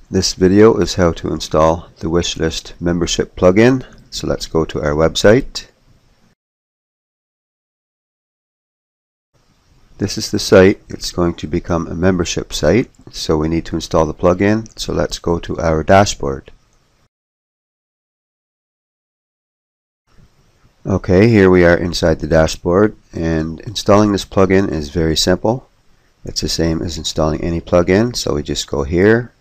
This video is how to install the Wishlist membership plugin. So let's go to our website. This is the site. It's going to become a membership site, so we need to install the plugin. So let's go to our dashboard. Okay, here we are inside the dashboard, and installing this plugin is very simple. It's the same as installing any plugin, so we just go here,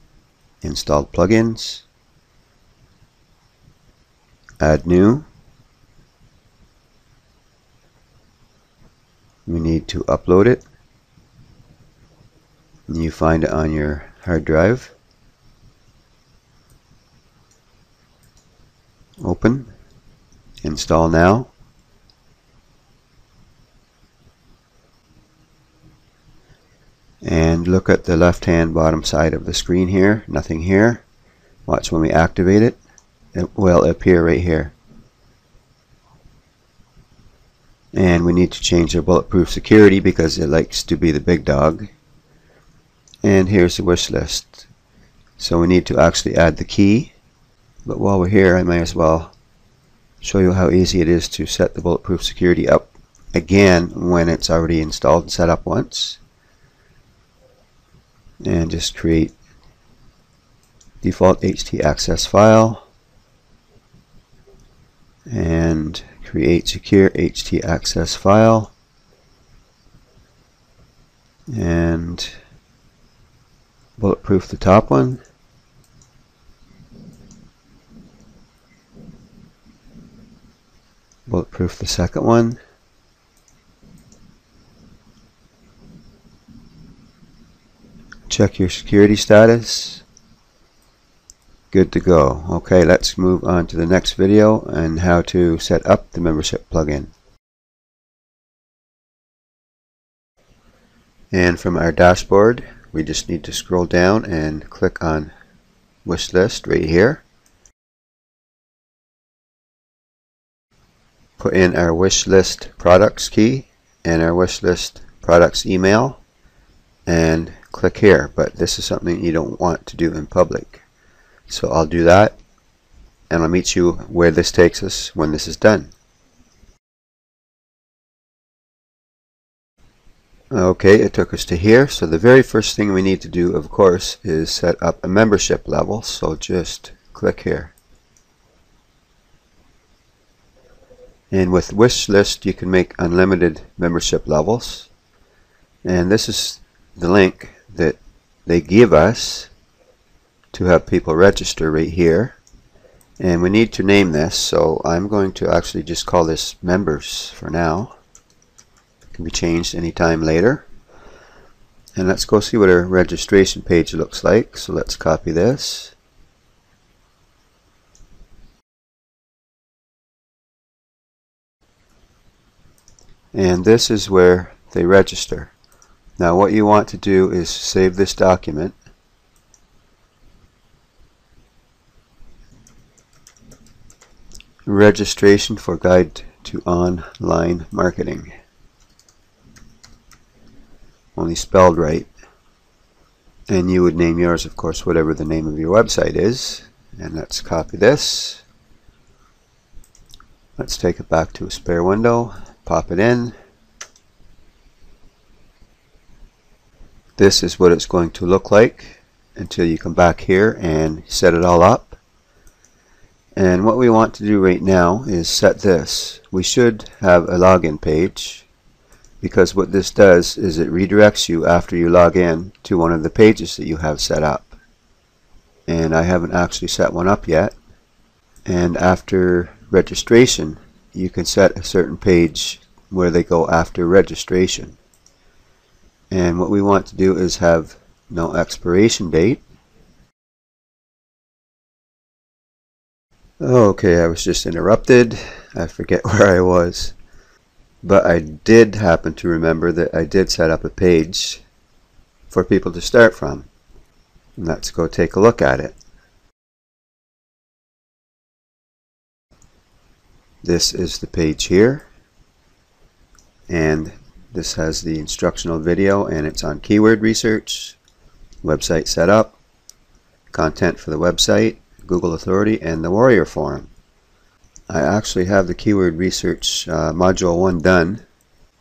install plugins, add new. We need to upload it. You find it on your hard drive. Open. Install now. And look at the left hand bottom side of the screen here. Nothing here. Watch when we activate it. It will appear right here. And we need to change our bulletproof security because it likes to be the big dog. And here's the wish list. So we need to actually add the key. But while we're here, I might as well show you how easy it is to set the bulletproof security up again when it's already installed and set up once. And just create default htaccess file and create secure htaccess file and bulletproof the top one. Bulletproof the second one. Check your security status. Good to go. Okay, let's move on to the next video and how to set up the membership plugin. And from our dashboard, we just need to scroll down and click on Wishlist right here. Put in our Wishlist products key and our Wishlist products email and click here, but this is something you don't want to do in public. So I'll do that and I'll meet you where this takes us when this is done. Okay, it took us to here. So the very first thing we need to do, of course, is set up a membership level. So just click here. And with Wishlist, you can make unlimited membership levels. And this is the link that they give us to have people register right here. And we need to name this, so I'm going to actually just call this members for now. It can be changed anytime later. And let's go see what our registration page looks like. So let's copy this. And this is where they register. Now what you want to do is save this document. Registration for Guide to Online Marketing. Only spelled right. And you would name yours, of course, whatever the name of your website is. And let's copy this. Let's take it back to a spare window. Pop it in. This is what it's going to look like until you come back here and set it all up. And what we want to do right now is set this. We should have a login page, because what this does is it redirects you after you log in to one of the pages that you have set up. And I haven't actually set one up yet. And after registration, you can set a certain page where they go after registration. And what we want to do is have no expiration date. Okay, I was just interrupted. I forget where I was. But I did happen to remember that I did set up a page for people to start from. Let's go take a look at it. This is the page here, and this has the instructional video, and it's on keyword research, website setup, content for the website, Google Authority, and the Warrior Forum. I actually have the keyword research module 1 done,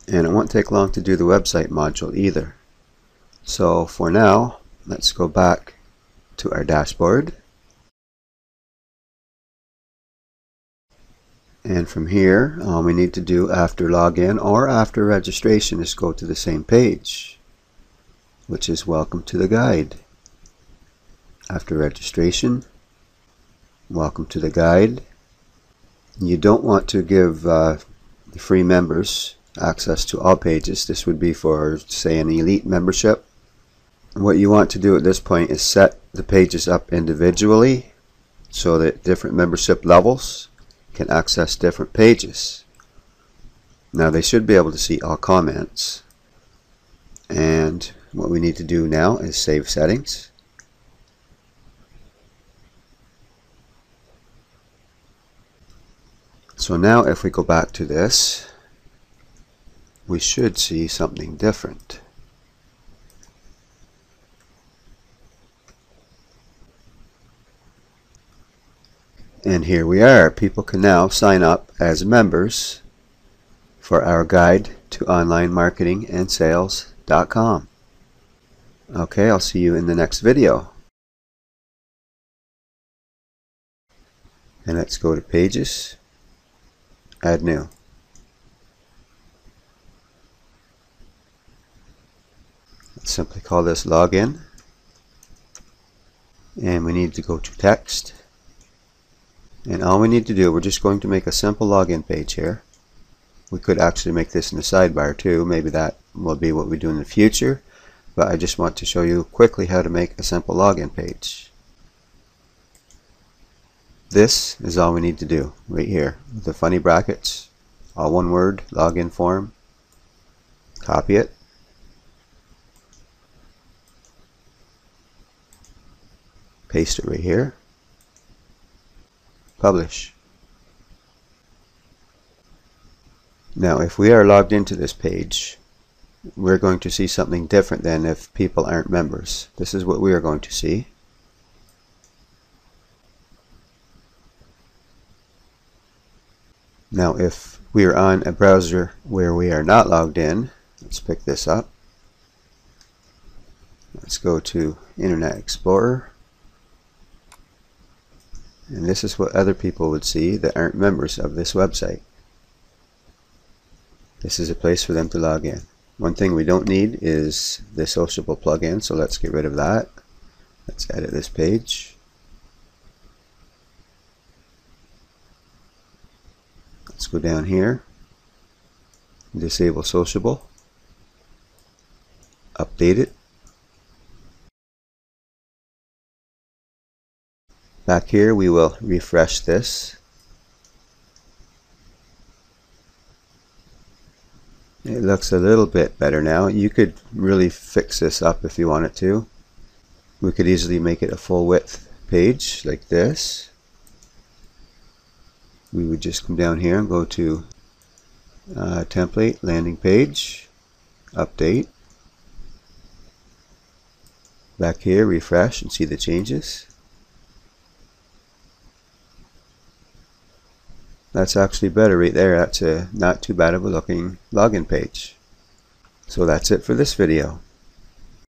and it won't take long to do the website module either. So for now, let's go back to our dashboard. And from here, all we need to do after login or after registration is go to the same page, which is Welcome to the Guide. After registration, Welcome to the Guide. You don't want to give the free members access to all pages. This would be for, say, an elite membership. What you want to do at this point is set the pages up individually so that different membership levels can access different pages. Now they should be able to see all comments, and what we need to do now is save settings. So now if we go back to this, we should see something different. And here we are. People can now sign up as members for our guide to online marketing and sales.com. Okay, I'll see you in the next video. And let's go to Pages, Add New. Let's simply call this Login. And we need to go to Text. And all we need to do, we're just going to make a simple login page here. We could actually make this in the sidebar too. Maybe that will be what we do in the future. But I just want to show you quickly how to make a simple login page. This is all we need to do right here with the funny brackets. All one word, login form. Copy it. Paste it right here. Publish. Now if we are logged into this page, we're going to see something different than if people aren't members. This is what we are going to see. Now if we are on a browser where we are not logged in, let's pick this up. Let's go to Internet Explorer. And this is what other people would see that aren't members of this website. This is a place for them to log in. One thing we don't need is the Sociable plugin, so let's get rid of that. Let's edit this page. Let's go down here, disable Sociable, update it. Back here we will refresh this. It looks a little bit better now. You could really fix this up if you wanted to. We could easily make it a full width page like this. We would just come down here and go to Template, Landing Page, Update. Back here, refresh and see the changes. That's actually better right there. That's a not too bad of a looking login page. So that's it for this video.